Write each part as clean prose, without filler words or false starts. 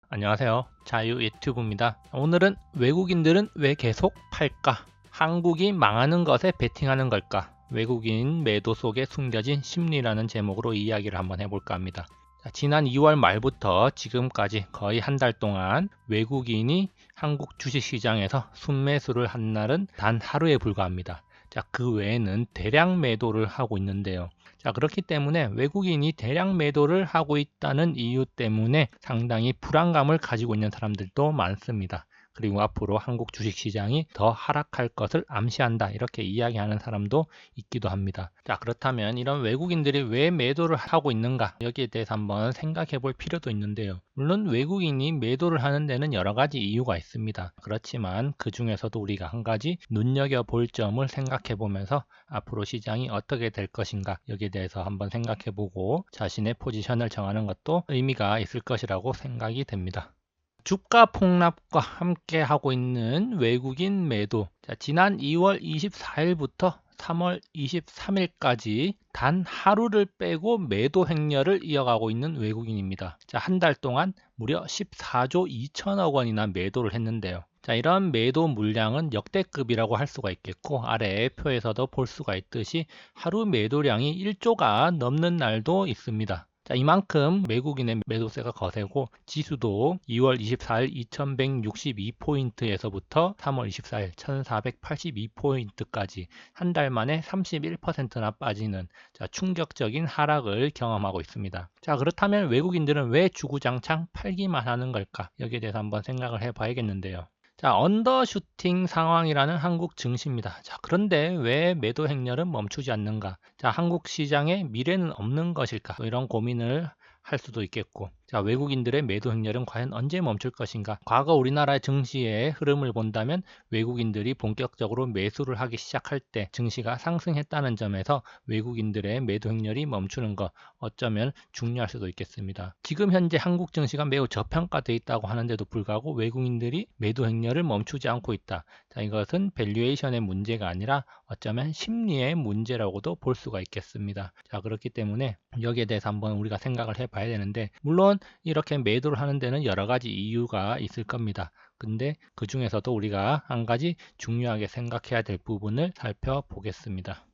안녕하세요. 자유 유튜브입니다. 오늘은 외국인들은 왜 계속 팔까? 한국이 망하는 것에 베팅하는 걸까? 외국인 매도 속에 숨겨진 심리라는 제목으로 이야기를 한번 해볼까 합니다. 지난 2월 말부터 지금까지 거의 한 달 동안 외국인이 한국 주식시장에서 순매수를 한 날은 단 하루에 불과합니다. 그 외에는 대량 매도를 하고 있는데요. 그렇기 때문에 외국인이 대량 매도를 하고 있다는 이유 때문에 상당히 불안감을 가지고 있는 사람들도 많습니다. 그리고 앞으로 한국 주식시장이 더 하락할 것을 암시한다, 이렇게 이야기하는 사람도 있기도 합니다. 그렇다면 이런 외국인들이 왜 매도를 하고 있는가, 여기에 대해서 한번 생각해 볼 필요도 있는데요. 물론 외국인이 매도를 하는 데는 여러 가지 이유가 있습니다. 그렇지만 그 중에서도 우리가 한 가지 눈여겨볼 점을 생각해 보면서 앞으로 시장이 어떻게 될 것인가, 여기에 대해서 한번 생각해 보고 자신의 포지션을 정하는 것도 의미가 있을 것이라고 생각이 됩니다. 주가 폭락과 함께 하고 있는 외국인 매도. 지난 2월 24일부터 3월 23일까지 단 하루를 빼고 매도 행렬을 이어가고 있는 외국인입니다. 한 달 동안 무려 14조 2천억 원이나 매도를 했는데요. 이런 매도 물량은 역대급이라고 할 수가 있겠고, 아래 표에서도 볼 수가 있듯이 하루 매도량이 1조가 넘는 날도 있습니다. 이만큼 외국인의 매도세가 거세고, 지수도 2월 24일 2162포인트에서부터 3월 24일 1482포인트까지 한 달 만에 31%나 빠지는 충격적인 하락을 경험하고 있습니다. 그렇다면 외국인들은 왜 주구장창 팔기만 하는 걸까? 여기에 대해서 한번 생각을 해봐야겠는데요. 언더슈팅 상황이라는 한국 증시입니다. 그런데 왜 매도 행렬은 멈추지 않는가? 한국 시장에 미래는 없는 것일까? 이런 고민을 할 수도 있겠고, 외국인들의 매도 행렬은 과연 언제 멈출 것인가? 과거 우리나라의 증시의 흐름을 본다면 외국인들이 본격적으로 매수를 하기 시작할 때 증시가 상승했다는 점에서 외국인들의 매도 행렬이 멈추는 것, 어쩌면 중요할 수도 있겠습니다. 지금 현재 한국 증시가 매우 저평가되어 있다고 하는데도 불구하고 외국인들이 매도 행렬을 멈추지 않고 있다. 이것은 밸류에이션의 문제가 아니라 어쩌면 심리의 문제라고도 볼 수가 있겠습니다. 그렇기 때문에 여기에 대해서 한번 우리가 생각을 해봐야 되는데, 물론 이렇게 매도를 하는 데는 여러 가지 이유가 있을 겁니다. 근데 그 중에서도 우리가 한 가지 중요하게 생각해야 될 부분을 살펴보겠습니다.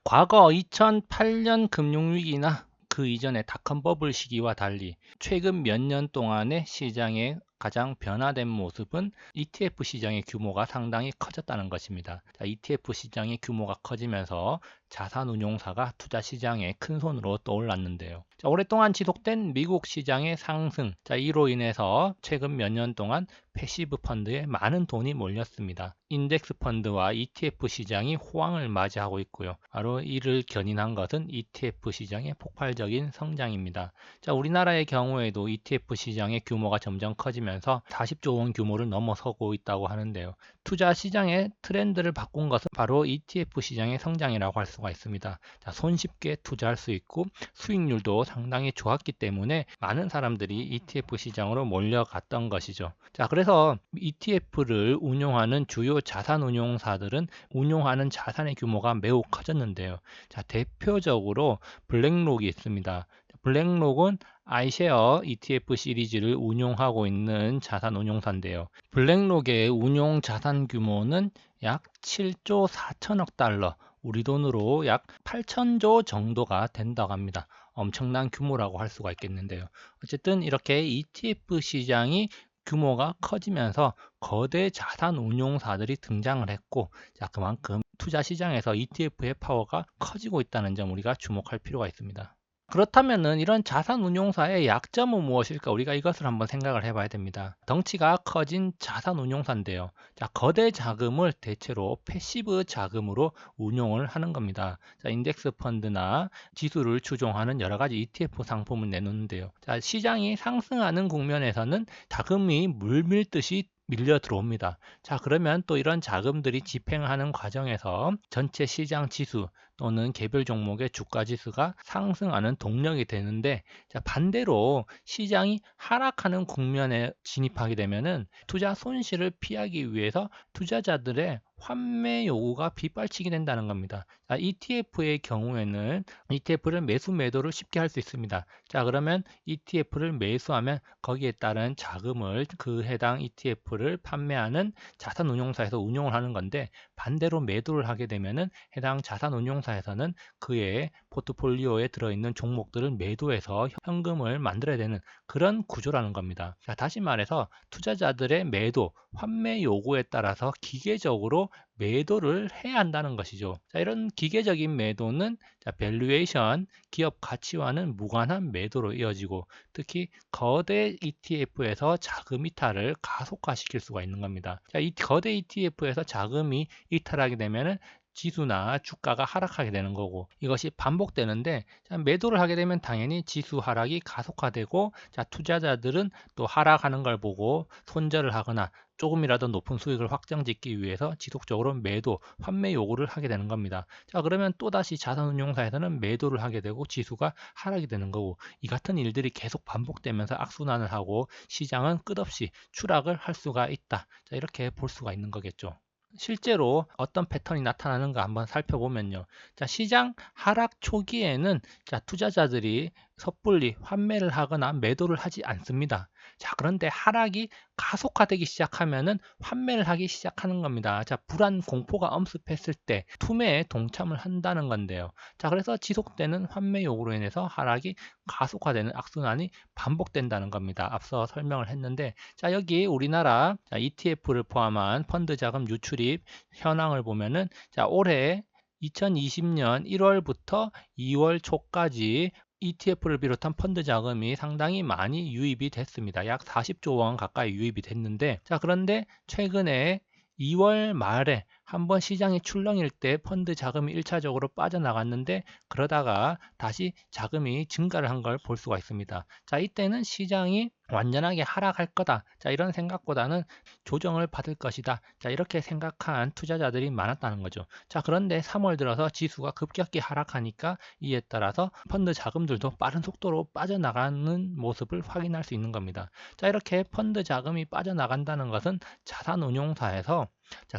과거 2008년 금융위기나 그 이전의 닷컴 버블 시기와 달리 최근 몇 년 동안의 시장의 가장 변화된 모습은 ETF 시장의 규모가 상당히 커졌다는 것입니다. ETF 시장의 규모가 커지면서 자산운용사가 투자 시장의 큰 손으로 떠올랐는데요. 오랫동안 지속된 미국 시장의 상승, 이로 인해서 최근 몇 년 동안 패시브 펀드에 많은 돈이 몰렸습니다. 인덱스 펀드와 ETF 시장이 호황을 맞이하고 있고요. 바로 이를 견인한 것은 ETF 시장의 폭발적인 성장입니다. 우리나라의 경우에도 ETF 시장의 규모가 점점 커지면서 40조 원 규모를 넘어서고 있다고 하는데요. 투자 시장의 트렌드를 바꾼 것은 바로 ETF 시장의 성장이라고 할 수가 있습니다. 손쉽게 투자할 수 있고 수익률도 상당히 좋았기 때문에 많은 사람들이 ETF 시장으로 몰려갔던 것이죠. 그래서 ETF를 운용하는 주요 자산 운용사들은 운용하는 자산의 규모가 매우 커졌는데요. 대표적으로 블랙록이 있습니다. 블랙록은 아이쉐어 ETF 시리즈를 운용하고 있는 자산 운용사인데요. 블랙록의 운용 자산 규모는 약 7조 4천억 달러, 우리 돈으로 약 8천조 정도가 된다고 합니다. 엄청난 규모라고 할 수가 있겠는데요. 어쨌든 이렇게 ETF 시장이 규모가 커지면서 거대 자산 운용사들이 등장을 했고, 그만큼 투자 시장에서 ETF의 파워가 커지고 있다는 점 우리가 주목할 필요가 있습니다. 그렇다면은 이런 자산 운용사의 약점은 무엇일까? 우리가 이것을 한번 생각을 해봐야 됩니다. 덩치가 커진 자산 운용사인데요. 거대 자금을 대체로 패시브 자금으로 운용을 하는 겁니다. 인덱스 펀드나 지수를 추종하는 여러 가지 ETF 상품을 내놓는데요. 시장이 상승하는 국면에서는 자금이 물밀듯이 밀려 들어옵니다. 그러면 또 이런 자금들이 집행하는 과정에서 전체 시장 지수 또는 개별 종목의 주가 지수가 상승하는 동력이 되는데, 자, 반대로 시장이 하락하는 국면에 진입하게 되면은 투자 손실을 피하기 위해서 투자자들의 환매 요구가 빗발치게 된다는 겁니다. 자, ETF의 경우에는 ETF를 매수 매도를 쉽게 할 수 있습니다. 자, 그러면 ETF를 매수하면 거기에 따른 자금을 그 해당 ETF를 판매하는 자산운용사에서 운용을 하는 건데, 반대로 매도를 하게 되면은 해당 자산운용사에서는 그의 포트폴리오에 들어있는 종목들을 매도해서 현금을 만들어야 되는 그런 구조라는 겁니다. 자, 다시 말해서 투자자들의 매도, 환매 요구에 따라서 기계적으로 매도를 해야 한다는 것이죠. 자, 이런 기계적인 매도는 밸류에이션, 기업 가치와는 무관한 매도로 이어지고, 특히 거대 ETF에서 자금 이탈을 가속화시킬 수가 있는 겁니다. 자, 이 거대 ETF에서 자금이 이탈하게 되면 지수나 주가가 하락하게 되는 거고, 이것이 반복되는데, 자, 매도를 하게 되면 당연히 지수 하락이 가속화되고, 자, 투자자들은 또 하락하는 걸 보고 손절을 하거나 조금이라도 높은 수익을 확정짓기 위해서 지속적으로 매도, 환매 요구를 하게 되는 겁니다. 자, 그러면 또다시 자산운용사에서는 매도를 하게 되고 지수가 하락이 되는 거고, 이 같은 일들이 계속 반복되면서 악순환을 하고 시장은 끝없이 추락을 할 수가 있다. 자, 이렇게 볼 수가 있는 거겠죠. 실제로 어떤 패턴이 나타나는가 한번 살펴보면요. 자, 시장 하락 초기에는 투자자들이 섣불리 환매를 하거나 매도를 하지 않습니다. 자, 그런데 하락이 가속화되기 시작하면은 환매를 하기 시작하는 겁니다. 자, 불안 공포가 엄습했을 때 투매에 동참을 한다는 건데요. 자, 그래서 지속되는 환매 요구로 인해서 하락이 가속화되는 악순환이 반복된다는 겁니다. 앞서 설명을 했는데, 자, 여기 우리나라 ETF를 포함한 펀드 자금 유출입 현황을 보면은, 자, 올해 2020년 1월부터 2월 초까지 ETF를 비롯한 펀드 자금이 상당히 많이 유입이 됐습니다. 약 40조 원 가까이 유입이 됐는데, 자, 그런데 최근에 2월 말에 한번 시장이 출렁일 때 펀드 자금이 1차적으로 빠져나갔는데, 그러다가 다시 자금이 증가를 한 걸 볼 수가 있습니다. 자, 이때는 시장이 완전하게 하락할 거다. 자, 이런 생각보다는 조정을 받을 것이다. 자, 이렇게 생각한 투자자들이 많았다는 거죠. 자, 그런데 3월 들어서 지수가 급격히 하락하니까 이에 따라서 펀드 자금들도 빠른 속도로 빠져나가는 모습을 확인할 수 있는 겁니다. 자, 이렇게 펀드 자금이 빠져나간다는 것은 자산운용사에서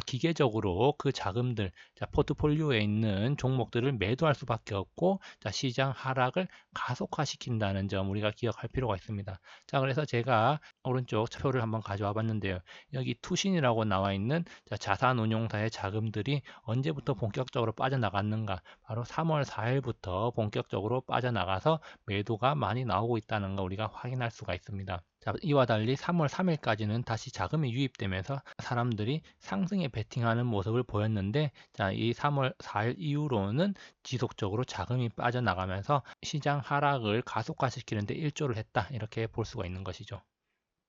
기계적으로 그 자금들, 포트폴리오에 있는 종목들을 매도할 수밖에 없고, 시장 하락을 가속화시킨다는 점 우리가 기억할 필요가 있습니다. 자, 그래서 제가 오른쪽 표를 한번 가져와 봤는데요. 여기 투신이라고 나와 있는 자산운용사의 자금들이 언제부터 본격적으로 빠져나갔는가? 바로 3월 4일부터 본격적으로 빠져나가서 매도가 많이 나오고 있다는 거 우리가 확인할 수가 있습니다. 자, 이와 달리 3월 3일까지는 다시 자금이 유입되면서 사람들이 상승에 베팅하는 모습을 보였는데, 자, 이 3월 4일 이후로는 지속적으로 자금이 빠져나가면서 시장 하락을 가속화시키는데 일조를 했다. 이렇게 볼 수가 있는 것이죠.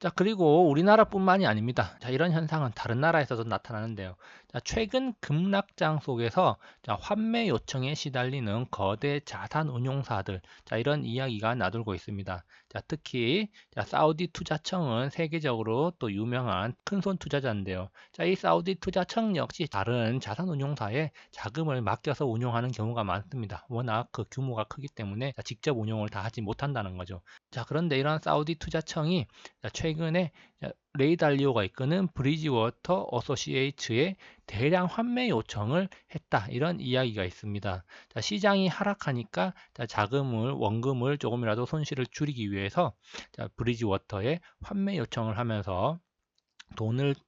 자, 그리고 우리나라뿐만이 아닙니다. 자, 이런 현상은 다른 나라에서도 나타나는데요. 자, 최근 급락장 속에서 환매 요청에 시달리는 거대 자산 운용사들, 자, 이런 이야기가 나돌고 있습니다. 자, 특히 사우디 투자청은 세계적으로 또 유명한 큰손 투자자인데요. 자, 이 사우디 투자청 역시 다른 자산 운용사에 자금을 맡겨서 운용하는 경우가 많습니다. 워낙 그 규모가 크기 때문에 직접 운용을 다 하지 못한다는 거죠. 자, 그런데 이런 사우디 투자청이 최근에 레이 달리오가 이끄는 브리지워터 어소시에이츠에 대량 환매 요청을 했다. 이런 이야기가 있습니다. 자, 시장이 하락하니까 자금을, 원금을 조금이라도 손실을 줄이기 위해서 브리지워터에 환매 요청을 하면서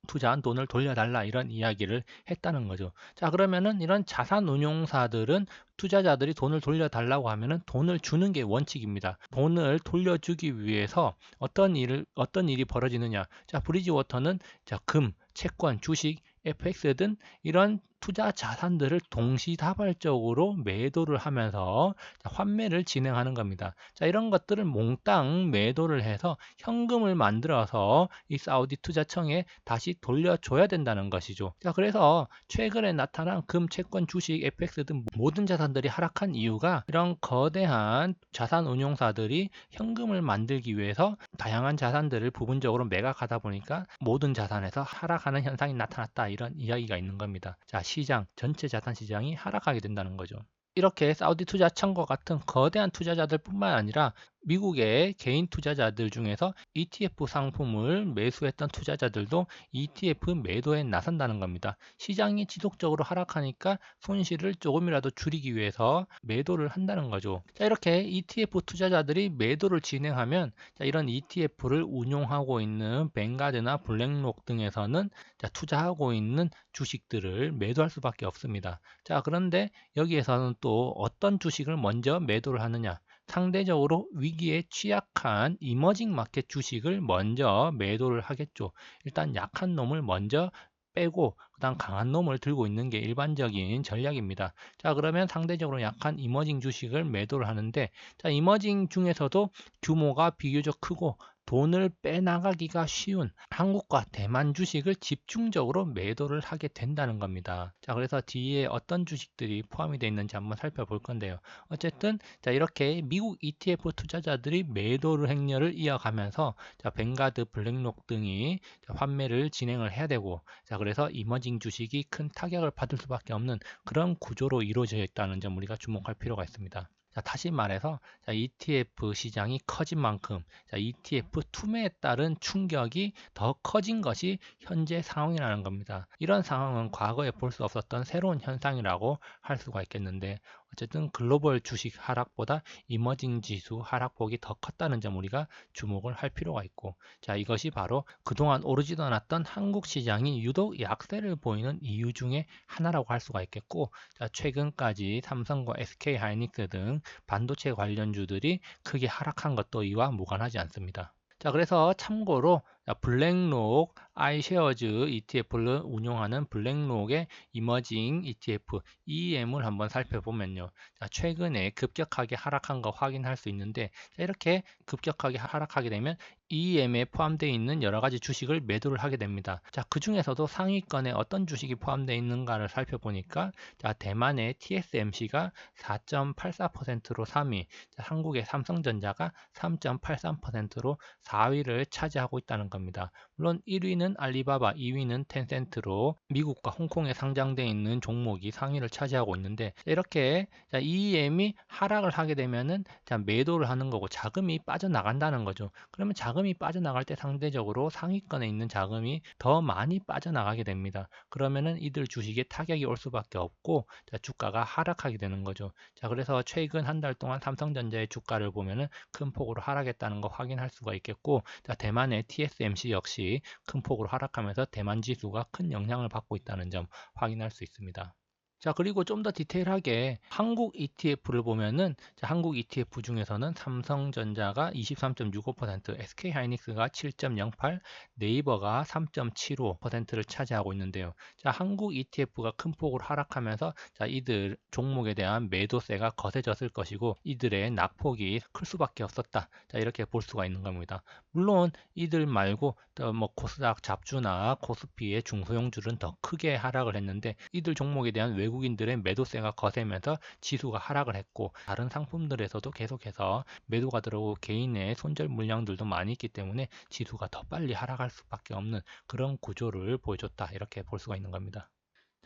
투자한 돈을 돌려달라, 이런 이야기를 했다는 거죠. 자, 그러면은 이런 자산 운용사들은 투자자들이 돈을 돌려달라고 하면은 돈을 주는 게 원칙입니다. 돈을 돌려주기 위해서 어떤 일이 벌어지느냐. 자, 브리지워터는 금, 채권, 주식, FX 등 이런 투자 자산들을 동시다발적으로 매도를 하면서 환매를 진행하는 겁니다. 자, 이런 것들을 몽땅 매도를 해서 현금을 만들어서 이 사우디 투자청에 다시 돌려줘야 된다는 것이죠. 자, 그래서 최근에 나타난 금, 채권, 주식, FX 등 모든 자산들이 하락한 이유가 이런 거대한 자산 운용사들이 현금을 만들기 위해서 다양한 자산들을 부분적으로 매각하다 보니까 모든 자산에서 하락하는 현상이 나타났다, 이런 이야기가 있는 겁니다. 자, 시장, 전체 자산 시장이 하락하게 된다는 거죠. 이렇게 사우디 투자청과 같은 거대한 투자자들 뿐만 아니라 미국의 개인 투자자들 중에서 ETF 상품을 매수했던 투자자들도 ETF 매도에 나선다는 겁니다. 시장이 지속적으로 하락하니까 손실을 조금이라도 줄이기 위해서 매도를 한다는 거죠. 자, 이렇게 ETF 투자자들이 매도를 진행하면 이런 ETF를 운용하고 있는 뱅가드나 블랙록 등에서는 투자하고 있는 주식들을 매도할 수밖에 없습니다. 자, 그런데 여기에서는 또 어떤 주식을 먼저 매도를 하느냐? 상대적으로 위기에 취약한 이머징 마켓 주식을 먼저 매도를 하겠죠. 일단 약한 놈을 먼저 빼고 그다음 강한 놈을 들고 있는 게 일반적인 전략입니다. 자, 그러면 상대적으로 약한 이머징 주식을 매도를 하는데, 자, 이머징 중에서도 규모가 비교적 크고 돈을 빼나가기가 쉬운 한국과 대만 주식을 집중적으로 매도를 하게 된다는 겁니다. 자, 그래서 뒤에 어떤 주식들이 포함이 되어 있는지 한번 살펴볼 건데요. 어쨌든 자, 이렇게 미국 ETF 투자자들이 매도를 행렬을 이어가면서 자, 뱅가드, 블랙록 등이 자, 환매를 진행을 해야 되고, 자, 그래서 이머징 주식이 큰 타격을 받을 수밖에 없는 그런 구조로 이루어져 있다는 점 우리가 주목할 필요가 있습니다. 자, 다시 말해서 자, ETF 시장이 커진 만큼 자, ETF 투매에 따른 충격이 더 커진 것이 현재 상황이라는 겁니다. 이런 상황은 과거에 볼 수 없었던 새로운 현상이라고 할 수가 있겠는데, 어쨌든 글로벌 주식 하락보다 이머징 지수 하락폭이 더 컸다는 점 우리가 주목을 할 필요가 있고, 자, 이것이 바로 그동안 오르지도 않았던 한국 시장이 유독 약세를 보이는 이유 중에 하나라고 할 수가 있겠고, 자, 최근까지 삼성과 SK 하이닉스 등 반도체 관련주들이 크게 하락한 것도 이와 무관하지 않습니다. 자, 그래서 참고로 블랙록 아이쉐어즈 ETF를 운용하는 블랙록의 이머징 ETF EM을 한번 살펴보면요. 자, 최근에 급격하게 하락한 거 확인할 수 있는데, 자, 이렇게 급격하게 하락하게 되면 EM에 포함되어 있는 여러 가지 주식을 매도를 하게 됩니다. 자, 그 중에서도 상위권에 어떤 주식이 포함되어 있는가를 살펴보니까, 자, 대만의 TSMC가 4.84%로 3위, 자, 한국의 삼성전자가 3.83%로 4위를 차지하고 있다는 겁니다. 물론 1위는 알리바바, 2위는 텐센트로 미국과 홍콩에 상장되어 있는 종목이 상위를 차지하고 있는데, 이렇게 EM이 하락을 하게 되면은 매도를 하는 거고 자금이 빠져나간다는 거죠. 그러면 자금이 빠져나갈 때 상대적으로 상위권에 있는 자금이 더 많이 빠져나가게 됩니다. 그러면은 이들 주식에 타격이 올 수밖에 없고 주가가 하락하게 되는 거죠. 자, 그래서 최근 한 달 동안 삼성전자의 주가를 보면은 큰 폭으로 하락했다는 거 확인할 수가 있겠고, 자, 대만의 TSMC 역시 큰 폭으로 하락하면서 대만 지수가 큰 영향을 받고 있다는 점 확인할 수 있습니다. 자, 그리고 좀 더 디테일하게 한국 ETF를 보면은, 자, 한국 ETF 중에서는 삼성전자가 23.65%, SK하이닉스가 7.08, 네이버가 3.75%를 차지하고 있는데요. 자, 한국 ETF가 큰 폭으로 하락하면서 자, 이들 종목에 대한 매도세가 거세졌을 것이고 이들의 낙폭이 클 수밖에 없었다. 자, 이렇게 볼 수가 있는 겁니다. 물론 이들 말고 뭐 코스닥 잡주나 코스피의 중소형주는 더 크게 하락을 했는데, 이들 종목에 대한 외국인들의 매도세가 거세면서 지수가 하락을 했고, 다른 상품들에서도 계속해서 매도가 들어오고 개인의 손절 물량들도 많이 있기 때문에 지수가 더 빨리 하락할 수밖에 없는 그런 구조를 보여줬다, 이렇게 볼 수가 있는 겁니다.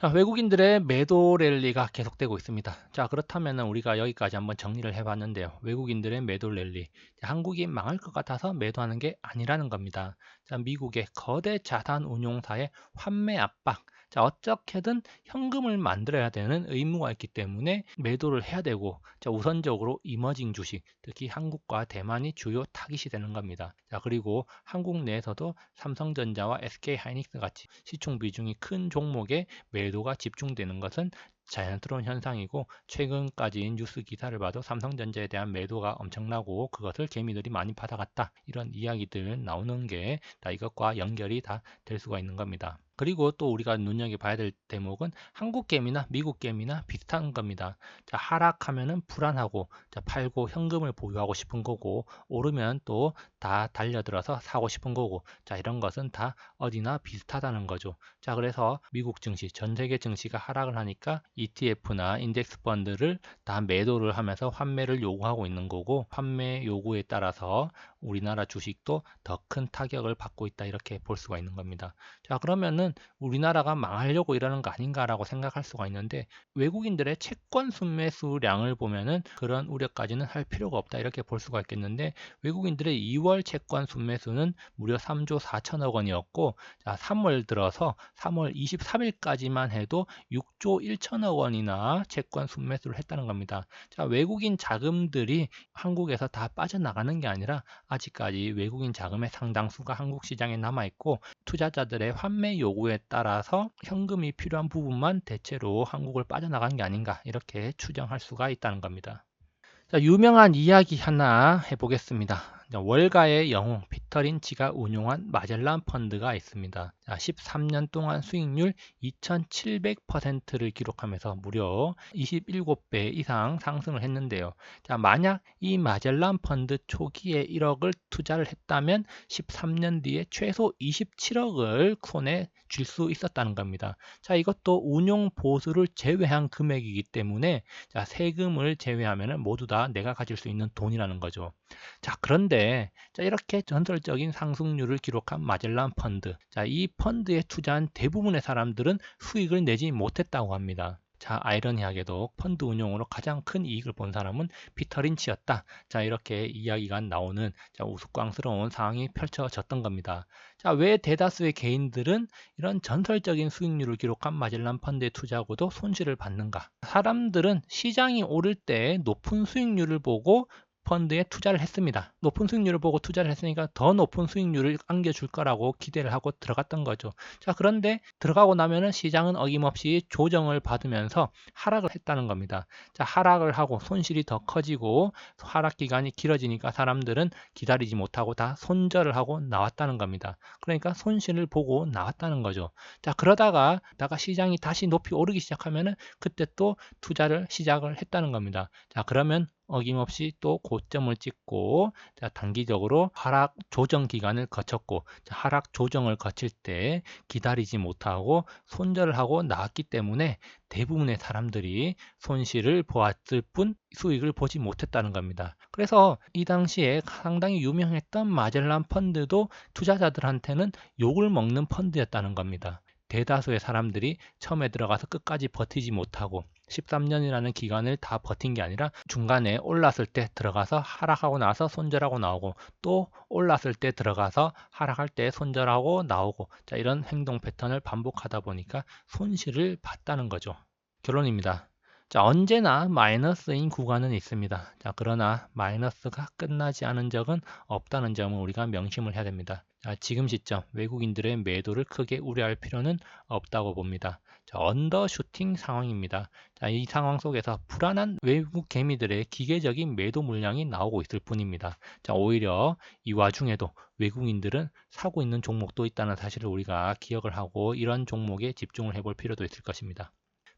자, 외국인들의 매도 랠리가 계속되고 있습니다. 자, 그렇다면 우리가 여기까지 한번 정리를 해봤는데요. 외국인들의 매도 랠리, 자, 한국이 망할 것 같아서 매도하는 게 아니라는 겁니다. 자, 미국의 거대 자산 운용사의 환매 압박, 자, 어떻게든 현금을 만들어야 되는 의무가 있기 때문에 매도를 해야 되고, 자, 우선적으로 이머징 주식, 특히 한국과 대만이 주요 타깃이 되는 겁니다. 자, 그리고 한국 내에서도 삼성전자와 SK하이닉스 같이 시총 비중이 큰 종목에 매도가 집중되는 것은 자연스러운 현상이고, 최근까지 뉴스 기사를 봐도 삼성전자에 대한 매도가 엄청나고 그것을 개미들이 많이 받아갔다, 이런 이야기들 나오는 게 다 이것과 연결이 다 될 수가 있는 겁니다. 그리고 또 우리가 눈여겨봐야 될 대목은 한국 개미나 미국 개미나 비슷한 겁니다. 자, 하락하면은 불안하고, 자, 팔고 현금을 보유하고 싶은 거고, 오르면 또 다 달려들어서 사고 싶은 거고, 자, 이런 것은 다 어디나 비슷하다는 거죠. 자, 그래서 미국 증시, 전 세계 증시가 하락을 하니까 ETF나 인덱스 펀드를 다 매도를 하면서 환매를 요구하고 있는 거고, 환매 요구에 따라서 우리나라 주식도 더 큰 타격을 받고 있다, 이렇게 볼 수가 있는 겁니다. 자, 그러면은 보면은 우리나라가 망하려고 이러는 거 아닌가라고 생각할 수가 있는데, 외국인들의 채권 순매수량을 보면은 그런 우려까지는 할 필요가 없다 이렇게 볼 수가 있겠는데, 외국인들의 2월 채권 순매수는 무려 3조 4천억 원이었고, 자, 3월 들어서 3월 23일까지만 해도 6조 1천억 원이나 채권 순매수를 했다는 겁니다. 자, 외국인 자금들이 한국에서 다 빠져나가는 게 아니라 아직까지 외국인 자금의 상당수가 한국 시장에 남아있고, 투자자들의 환매 요구에 따라서 현금이 필요한 부분만 대체로 한국을 빠져나간 게 아닌가 이렇게 추정할 수가 있다는 겁니다. 자, 유명한 이야기 하나 해보겠습니다. 월가의 영웅 피터 린치가 운용한 마젤란 펀드가 있습니다. 자, 13년 동안 수익률 2700%를 기록하면서 무려 27배 이상 상승을 했는데요. 자, 만약 이 마젤란 펀드 초기에 1억을 투자를 했다면 13년 뒤에 최소 27억을 손에 쥘 수 있었다는 겁니다. 자, 이것도 운용 보수를 제외한 금액이기 때문에, 자, 세금을 제외하면 모두 다 내가 가질 수 있는 돈이라는 거죠. 자, 그런데 자, 이렇게 전설적인 상승률을 기록한 마젤란 펀드, 자, 이 펀드에 투자한 대부분의 사람들은 수익을 내지 못했다고 합니다. 자, 아이러니하게도 펀드 운용으로 가장 큰 이익을 본 사람은 피터 린치였다. 자, 이렇게 이야기가 나오는, 자, 우스꽝스러운 상황이 펼쳐졌던 겁니다. 자, 왜 대다수의 개인들은 이런 전설적인 수익률을 기록한 마젤란 펀드에 투자하고도 손실을 받는가? 사람들은 시장이 오를 때 높은 수익률을 보고 펀드에 투자를 했습니다. 높은 수익률을 보고 투자를 했으니까 더 높은 수익률을 안겨줄 거라고 기대를 하고 들어갔던 거죠. 자, 그런데 들어가고 나면은 시장은 어김없이 조정을 받으면서 하락을 했다는 겁니다. 자, 하락을 하고 손실이 더 커지고 하락 기간이 길어지니까 사람들은 기다리지 못하고 다 손절을 하고 나왔다는 겁니다. 그러니까 손실을 보고 나왔다는 거죠. 자, 그러다가 시장이 다시 높이 오르기 시작하면은 그때 또 투자를 시작을 했다는 겁니다. 자, 그러면 어김없이 또 고점을 찍고, 자, 단기적으로 하락 조정 기간을 거쳤고, 자, 하락 조정을 거칠 때 기다리지 못하고 손절을 하고 나왔기 때문에 대부분의 사람들이 손실을 보았을 뿐 수익을 보지 못했다는 겁니다. 그래서 이 당시에 상당히 유명했던 마젤란 펀드도 투자자들한테는 욕을 먹는 펀드였다는 겁니다. 대다수의 사람들이 처음에 들어가서 끝까지 버티지 못하고 13년이라는 기간을 다 버틴 게 아니라 중간에 올랐을 때 들어가서 하락하고 나서 손절하고 나오고, 또 올랐을 때 들어가서 하락할 때 손절하고 나오고, 자, 이런 행동 패턴을 반복하다 보니까 손실을 봤다는 거죠. 결론입니다. 자, 언제나 마이너스인 구간은 있습니다. 자, 그러나 마이너스가 끝나지 않은 적은 없다는 점을 우리가 명심을 해야 됩니다. 자, 지금 시점 외국인들의 매도를 크게 우려할 필요는 없다고 봅니다. 자, 언더슈팅 상황입니다. 자, 이 상황 속에서 불안한 외국 개미들의 기계적인 매도 물량이 나오고 있을 뿐입니다. 자, 오히려 이 와중에도 외국인들은 사고 있는 종목도 있다는 사실을 우리가 기억을 하고 이런 종목에 집중을 해볼 필요도 있을 것입니다.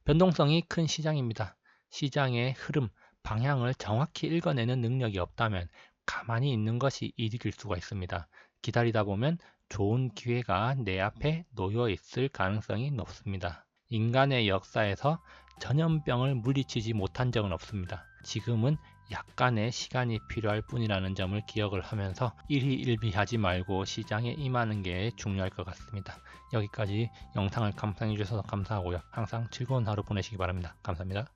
변동성이 큰 시장입니다. 시장의 흐름, 방향을 정확히 읽어내는 능력이 없다면 가만히 있는 것이 이득일 수가 있습니다. 기다리다 보면 좋은 기회가 내 앞에 놓여 있을 가능성이 높습니다. 인간의 역사에서 전염병을 물리치지 못한 적은 없습니다. 지금은 약간의 시간이 필요할 뿐이라는 점을 기억을 하면서 일희일비하지 말고 시장에 임하는 게 중요할 것 같습니다. 여기까지 영상을 감상해 주셔서 감사하고요. 항상 즐거운 하루 보내시기 바랍니다. 감사합니다.